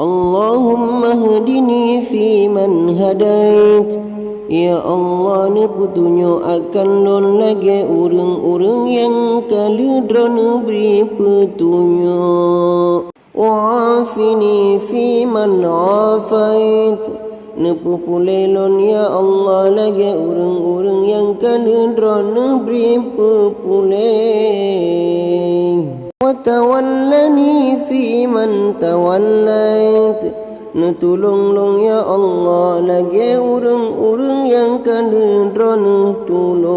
Allahumma hdini fi man hadait. Ya Allah, ni petunjuk akan lon lagi urang-urang yang kaludrona beri petunjuk. Wa'afini fi man afait. Nepu pulelon ya Allah lagi urang-urang yang kaludrona beri pepuleng. Wa tawallani fi man tawallait. Nutulung ya Allah lagi urang-urang yang kaludrona tulung.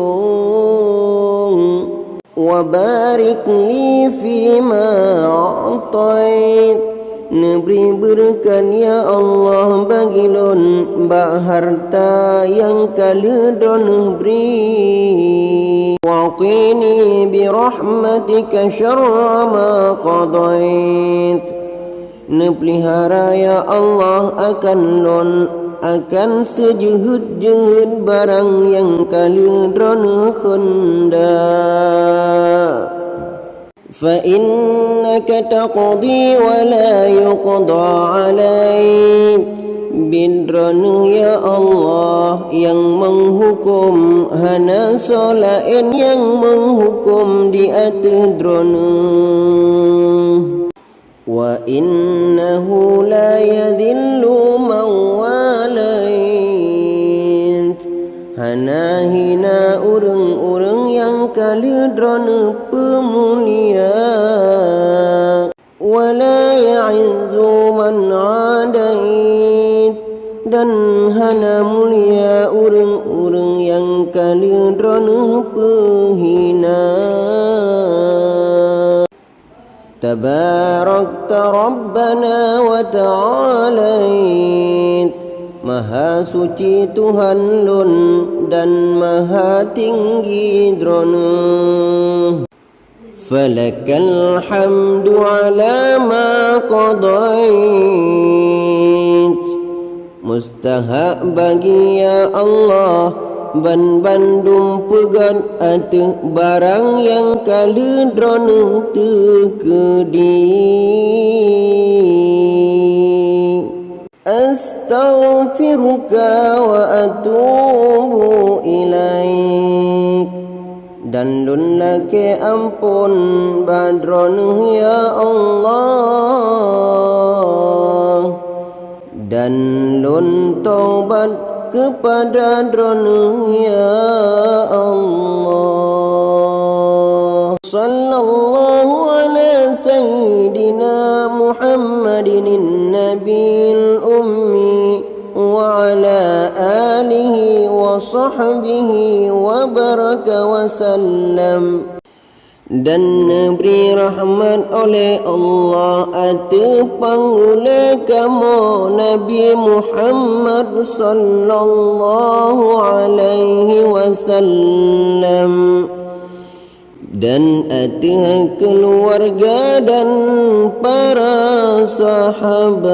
Wa barik li fi ma a'tait. Neberi berkat ya Allah bagi lon harta yang kaludrona beri. Waqini bi rahmatika syarra ma qadait. Nepelihara ya Allah akan lon akan sejuhud-juhud barang yang kaludrona khendak. Fa innaka taqdi wa la yuqda alaik. Bidrona ya Allah yang menghukum, hana solain yang menghukum di atas drona. Wa innahu la yadhillu man walait. Hana hina urang-urang yang kaludrona pemulia. Wa la ya'izzu man adait. Dan hana mulia urang-urang yang kaludrona pehina. Tabarakta Rabbana wa ta'alait. Maha suci Tuhan lun dan maha tinggi drona. Falakal hamdu ala ma qadait. Mustahak bagi ya Allah bandum pegan atuh barang yang kaludrona tekedi. Astaghfiruka wa atubu ilaik. Dan lun lake ampun badrona ya Allah. Dan lun taubat kepada drona ya Allah. Sallallahu ala sayyidina Muhammadin nabiyil ummi wa ala alihi wa sahbihi wa baraka wa sallam. Dan beri rahmat oleh Allah atas panggula kamu Nabi Muhammad sallallahu alaihi wasallam. Dan atas keluarga dan para sahabat.